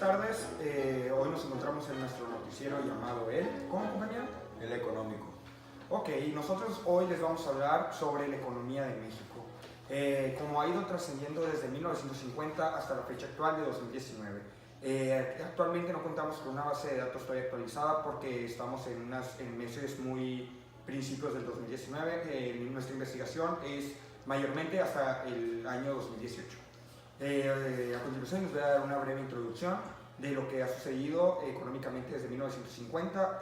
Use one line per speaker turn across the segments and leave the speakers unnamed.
tardes. Hoy nos encontramos en nuestro noticiero llamado ¿cómo, compañero?
El económico.
Ok, nosotros hoy les vamos a hablar sobre la economía de México, como ha ido trascendiendo desde 1950 hasta la fecha actual de 2019. Actualmente no contamos con una base de datos todavía actualizada porque estamos en meses muy principios del 2019. Nuestra investigación es mayormente hasta el año 2018. A continuación les voy a dar una breve introducción de lo que ha sucedido económicamente desde 1950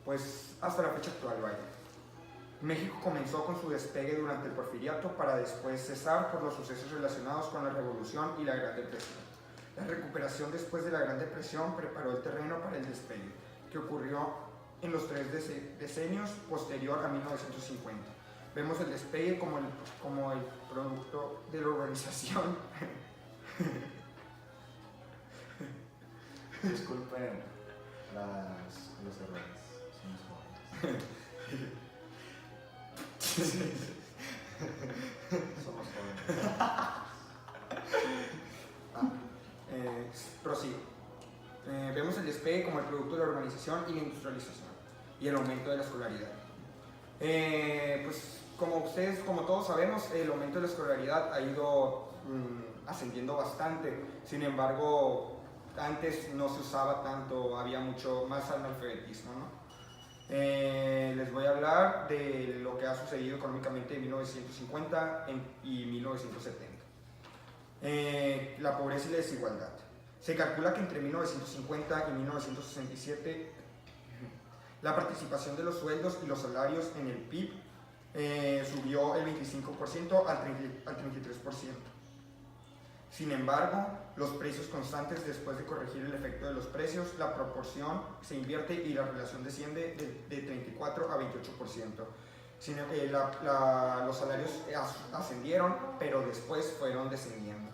pues hasta la fecha actual. México comenzó con su despegue durante el Porfiriato para después cesar por los sucesos relacionados con la Revolución y la Gran Depresión. La recuperación después de la Gran Depresión preparó el terreno para el despegue, que ocurrió en los 3 decenios posterior a 1950. Vemos el despegue como el producto de la urbanización.
Disculpen los errores. Somos jóvenes.
Prosigo. Vemos el despegue como el producto de la urbanización y la industrialización y el aumento de la escolaridad. Pues como todos sabemos, el aumento de la escolaridad ha ido ascendiendo bastante. Sin embargo, antes no se usaba tanto, había mucho más analfabetismo, ¿no? Les voy a hablar de lo que ha sucedido económicamente en 1950 y 1970. La pobreza y la desigualdad. Se calcula que entre 1950 y 1967 la participación de los sueldos y los salarios en el PIB subió el 25% al 33%. Sin embargo, los precios constantes, después de corregir el efecto de los precios, la proporción se invierte y la relación desciende de 34 a 28%. Los salarios ascendieron, pero después fueron descendiendo.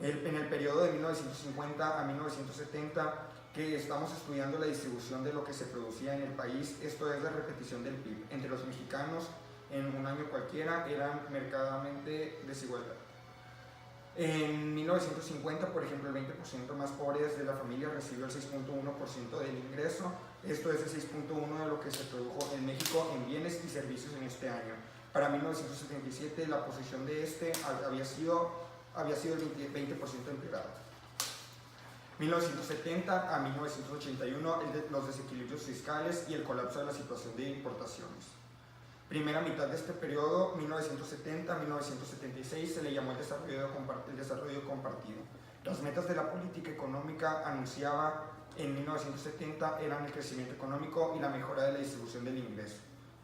En el periodo de 1950 a 1970, que estamos estudiando la distribución de lo que se producía en el país, esto es la repetición del PIB entre los mexicanos en un año cualquiera, eran marcadamente desigualdad. En 1950, por ejemplo, el 20% más pobre de la familia recibió el 6.1% del ingreso. Esto es el 6.1% de lo que se produjo en México en bienes y servicios en este año. Para 1977, la posición de había sido el 20% empeorado. 1970 a 1981, los desequilibrios fiscales y el colapso de la situación de importaciones. Primera mitad de este periodo, 1970-1976, se le llamó el desarrollo compartido. Las metas de la política económica anunciaba en 1970 eran el crecimiento económico y la mejora de la distribución del ingreso.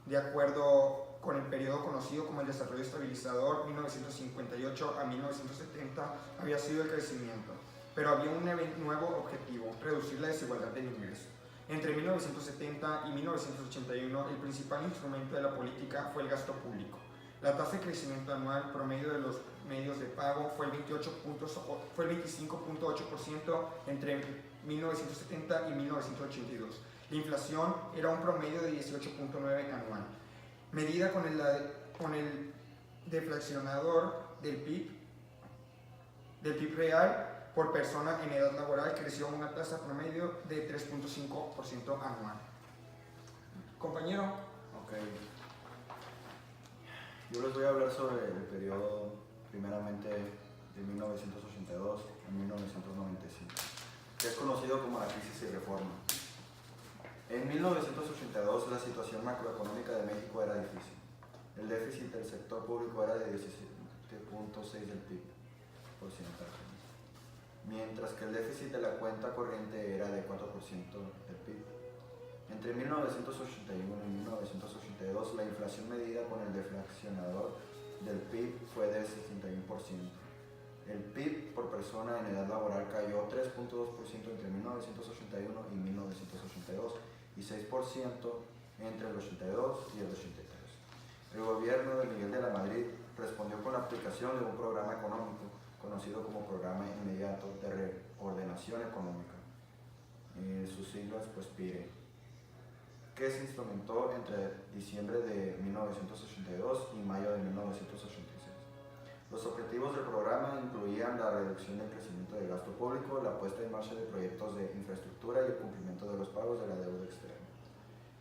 De acuerdo con el periodo conocido como el desarrollo estabilizador, 1958 a 1970 había sido el crecimiento, pero había un nuevo objetivo: reducir la desigualdad del ingreso. Entre 1970 y 1981, el principal instrumento de la política fue el gasto público. La tasa de crecimiento anual promedio de los medios de pago fue el 25.8% entre 1970 y 1982. La inflación era un promedio de 18.9% anual. Medida con el deflacionador del PIB real por persona en edad laboral, creció a una tasa promedio de 3.5% anual. Compañero.
Ok. Yo les voy a hablar sobre el periodo, primeramente, de 1982 a 1995, que es conocido como la crisis y reforma. En 1982, la situación macroeconómica de México era difícil. El déficit del sector público era de 17.6% del PIB, mientras que el déficit de la cuenta corriente era de 4% del PIB. Entre 1981 y 1982, la inflación medida con el deflacionador del PIB fue de 61%. El PIB por persona en edad laboral cayó 3.2% entre 1981 y 1982 y 6% entre el 82 y el 83. El gobierno de Miguel de la Madrid respondió con la aplicación de un programa económico conocido como Programa Inmediato de Reordenación Económica, sus siglas pues PIRE, que se instrumentó entre diciembre de 1982 y mayo de 1986. Los objetivos del programa incluían la reducción del crecimiento del gasto público, la puesta en marcha de proyectos de infraestructura y el cumplimiento de los pagos de la deuda externa.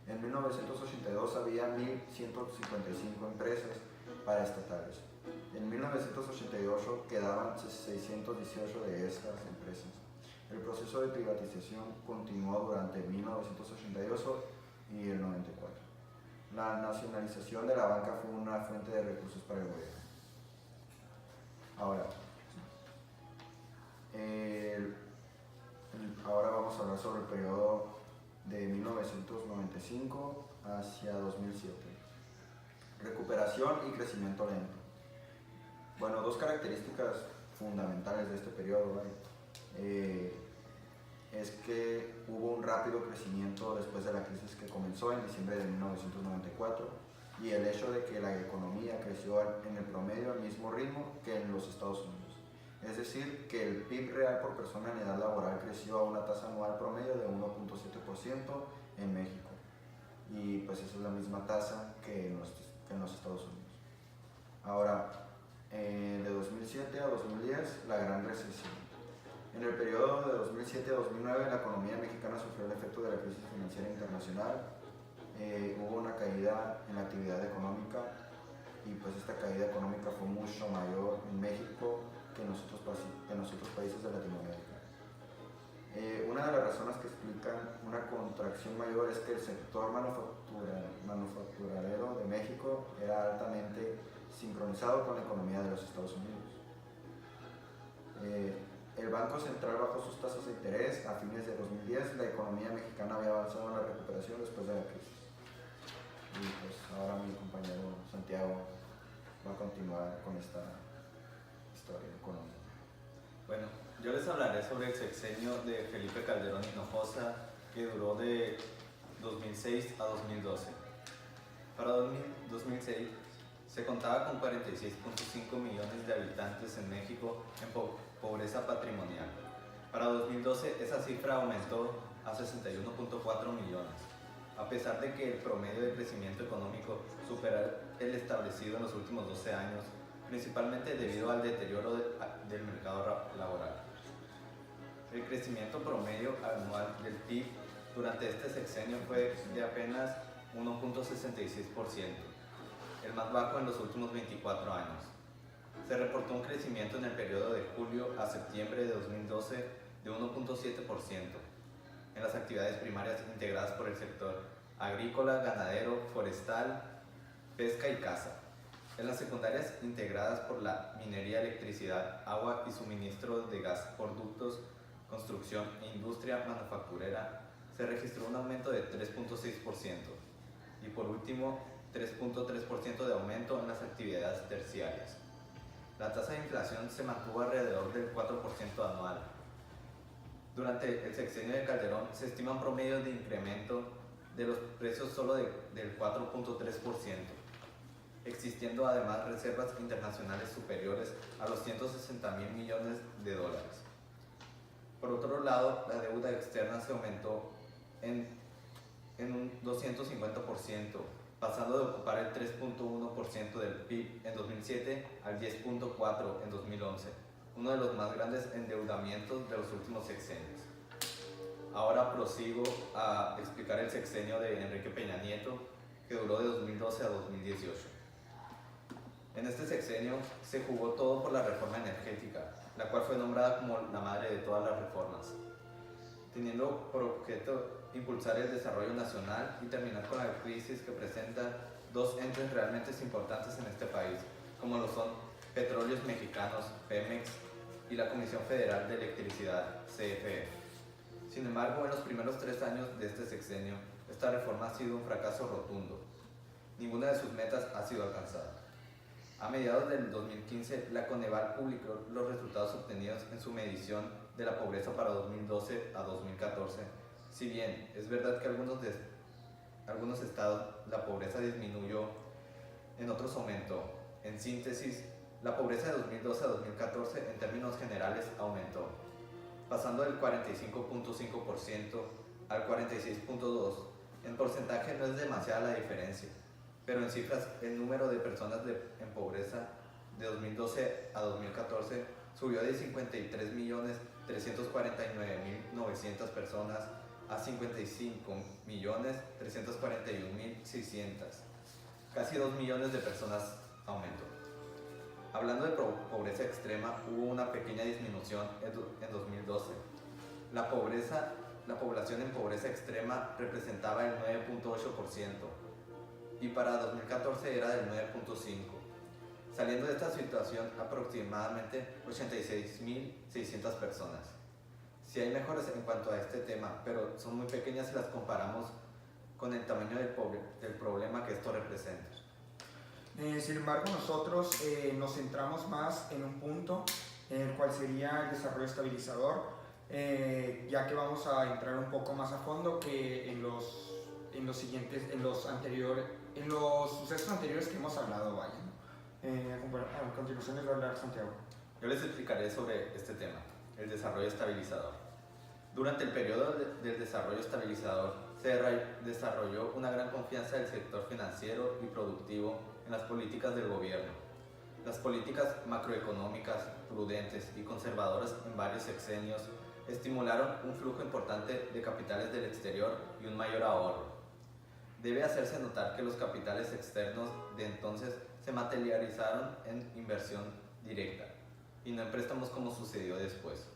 En 1982 había 1.155 empresas paraestatales. En 1988 quedaban 618 de estas empresas. El proceso de privatización continuó durante 1988 y el 94. La nacionalización de la banca fue una fuente de recursos para el gobierno. Ahora vamos a hablar sobre el periodo de 1995 hacia 2007. Recuperación y crecimiento lento. Bueno, dos características fundamentales de este periodo es que hubo un rápido crecimiento después de la crisis que comenzó en diciembre de 1994 y el hecho de que la economía creció en el promedio al mismo ritmo que en los Estados Unidos. Es decir, que el PIB real por persona en edad laboral creció a una tasa anual promedio de 1.7% en México. Y pues esa es la misma tasa que en los Estados Unidos. Ahora, de 2007 a 2010, la Gran Recesión. En el periodo de 2007 a 2009, la economía mexicana sufrió el efecto de la crisis financiera internacional. Hubo una caída en la actividad económica y pues esta caída económica fue mucho mayor en México que en los otros países de Latinoamérica. Una de las razones que explican una contracción mayor es que el sector manufacturero de México era altamente sincronizado con la economía de los Estados Unidos. El Banco Central bajó sus tasas de interés a fines de 2010. La economía mexicana había avanzado en la recuperación después de la crisis. Y pues ahora mi compañero Santiago va a continuar con esta historia económica.
Bueno, yo les hablaré sobre el sexenio de Felipe Calderón Hinojosa, que duró de 2006 a 2012. Para 2006 se contaba con 46.5 millones de habitantes en México en pobreza patrimonial. Para 2012 esa cifra aumentó a 61.4 millones, a pesar de que el promedio de crecimiento económico supera el establecido en los últimos 12 años, principalmente debido al deterioro del mercado laboral. El crecimiento promedio anual del PIB durante este sexenio fue de apenas 1.66%, el más bajo en los últimos 24 años. Se reportó un crecimiento en el periodo de julio a septiembre de 2012 de 1.7% en las actividades primarias integradas por el sector agrícola, ganadero, forestal, pesca y caza. En las secundarias integradas por la minería, electricidad, agua y suministro de gas por ductos, construcción e industria manufacturera, se registró un aumento de 3.6% y por último 3.3% de aumento en las actividades terciarias. La tasa de inflación se mantuvo alrededor del 4% anual. Durante el sexenio de Calderón se estima un promedio de incremento de los precios solo del 4.3%. existiendo además reservas internacionales superiores a los 160.000 millones de dólares. Por otro lado, la deuda externa se aumentó en un 250%, pasando de ocupar el 3.1% del PIB en 2007 al 10.4% en 2011, uno de los más grandes endeudamientos de los últimos sexenios. Ahora prosigo a explicar el sexenio de Enrique Peña Nieto, que duró de 2012 a 2018. En este sexenio se jugó todo por la reforma energética, la cual fue nombrada como la madre de todas las reformas, teniendo por objeto impulsar el desarrollo nacional y terminar con la crisis que presentan dos entes realmente importantes en este país, como lo son Petróleos Mexicanos, Pemex, y la Comisión Federal de Electricidad, CFE. Sin embargo, en los primeros 3 años de este sexenio, esta reforma ha sido un fracaso rotundo. Ninguna de sus metas ha sido alcanzada. A mediados del 2015, la Coneval publicó los resultados obtenidos en su medición de la pobreza para 2012 a 2014. Si bien es verdad que algunos estados la pobreza disminuyó, en otros aumentó. En síntesis, la pobreza de 2012 a 2014 en términos generales aumentó, pasando del 45.5% al 46.2%. En porcentaje no es demasiada la diferencia, pero en cifras el número de personas en pobreza de 2012 a 2014 subió de 53.349.900 personas a 55.341.600. Casi 2 millones de personas aumentó. Hablando de pobreza extrema, hubo una pequeña disminución en 2012. La población en pobreza extrema representaba el 9.8% y para 2014 era del 9.5%. Saliendo de esta situación aproximadamente 86.600 personas. Sí hay mejoras en cuanto a este tema, pero son muy pequeñas si las comparamos con el tamaño del problema que esto representa.
Sin embargo, nosotros nos centramos más en un punto, el cual sería el desarrollo estabilizador, ya que vamos a entrar un poco más a fondo que en los sucesos anteriores que hemos hablado, vaya, ¿no? A continuación les va a hablar Santiago.
Yo les explicaré sobre este tema, el desarrollo estabilizador. Durante el periodo del desarrollo estabilizador se desarrolló una gran confianza del sector financiero y productivo en las políticas del gobierno. Las políticas macroeconómicas prudentes y conservadoras en varios sexenios estimularon un flujo importante de capitales del exterior y un mayor ahorro. Debe hacerse notar que los capitales externos de entonces se materializaron en inversión directa y no en préstamos como sucedió después.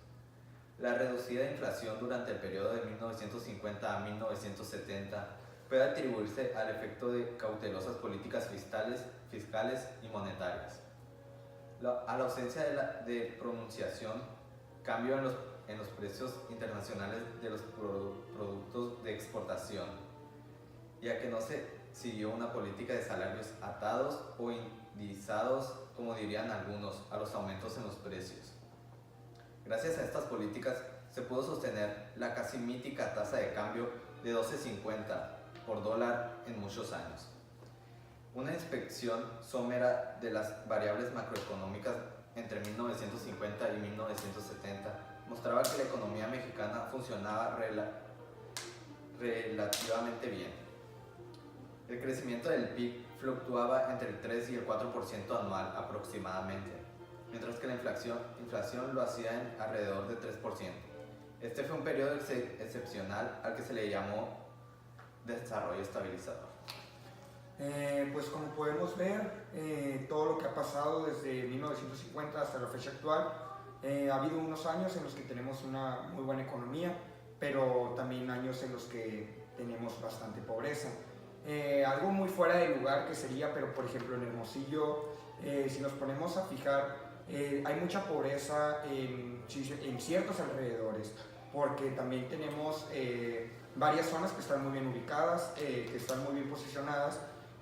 La reducida inflación durante el periodo de 1950 a 1970 puede atribuirse al efecto de cautelosas políticas fiscales y monetarias. A la ausencia de pronunciación, cambio en los precios internacionales de los productos de exportación, ya que no se siguió una política de salarios atados o indizados, como dirían algunos, a los aumentos en los precios. Gracias a estas políticas se pudo sostener la casi mítica tasa de cambio de 12.50 por dólar en muchos años. Una inspección somera de las variables macroeconómicas entre 1950 y 1970 mostraba que la economía mexicana funcionaba relativamente bien. El crecimiento del PIB fluctuaba entre el 3 y el 4% anual aproximadamente, mientras que la inflación lo hacía en alrededor de 3%. Este fue un periodo excepcional al que se le llamó desarrollo estabilizador.
Pues como podemos ver, todo lo que ha pasado desde 1950 hasta la fecha actual, ha habido unos años en los que tenemos una muy buena economía, pero también años en los que tenemos bastante pobreza. Algo muy fuera de lugar que sería, pero por ejemplo en Hermosillo, si nos ponemos a fijar, hay mucha pobreza en ciertos alrededores, porque también tenemos varias zonas que están muy bien ubicadas, que están muy bien posicionadas,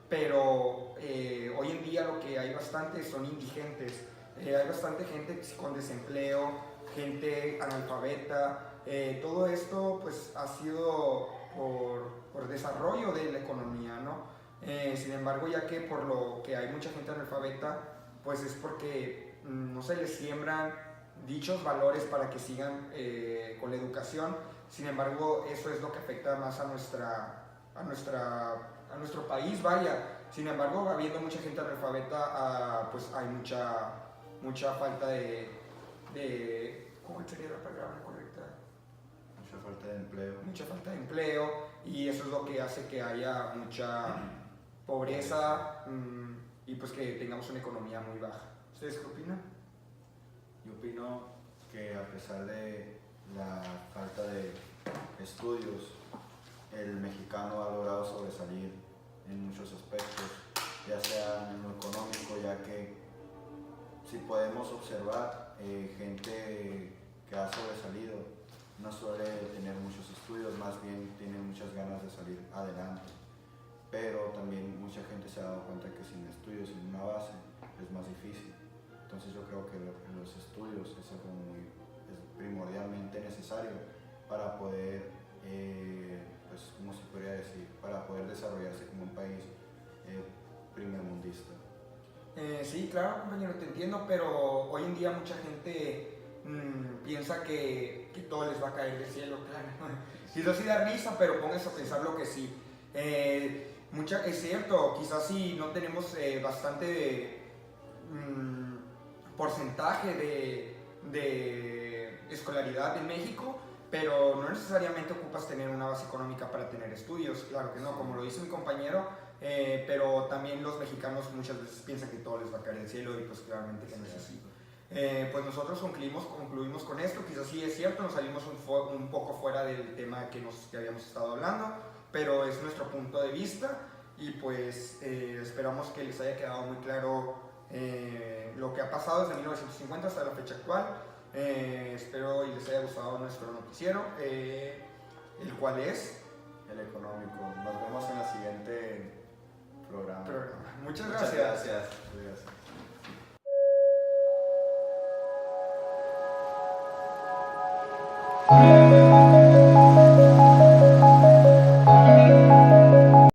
pero hoy en día lo que hay bastante son indigentes. Hay bastante gente con desempleo, gente analfabeta. Todo esto pues ha sido por desarrollo de la economía, ¿no? Sin embargo, ya que por lo que hay mucha gente analfabeta, pues es porque no se les siembran dichos valores para que sigan con la educación. Sin embargo, eso es lo que afecta más a nuestro país, vaya. Sin embargo, habiendo mucha gente analfabeta, pues hay mucha falta de ¿cómo sería la palabra correcta?
Mucha falta de empleo.
Mucha falta de empleo, y eso es lo que hace que haya mucha pobreza y pues que tengamos una economía muy baja. ¿Ustedes qué opinan?
Yo opino que a pesar de la falta de estudios, el mexicano ha logrado sobresalir en muchos aspectos, ya sea en lo económico, ya que si podemos observar gente que ha sobresalido no suele tener muchos estudios, más bien tiene muchas ganas de salir adelante, pero también mucha gente se ha dado cuenta que sin estudios, sin una base, es más difícil. Entonces yo creo que los estudios es algo es primordialmente necesario para poder, pues, ¿cómo se podría decir? Para poder desarrollarse como un país primermundista.
Sí, claro, compañero, te entiendo, pero hoy en día mucha gente piensa que todo les va a caer del cielo, claro. Y eso sí da risa, pero pónganse a pensar lo que sí. Es cierto, quizás si no tenemos bastante porcentaje de escolaridad en México, pero no necesariamente ocupas tener una base económica para tener estudios, claro que no, como lo dice mi compañero, pero también los mexicanos muchas veces piensan que todo les va a caer del cielo y pues claramente que no es así. Pues nosotros concluimos con esto, quizás sí es cierto, nos salimos un poco fuera del tema que habíamos estado hablando, pero es nuestro punto de vista y pues esperamos que les haya quedado muy claro lo que ha pasado desde 1950 hasta la fecha actual. Espero y les haya gustado nuestro noticiero, el cual es
El económico. Nos vemos en el siguiente programa.
Muchas
Muchas
gracias.
gracias.
Gracias.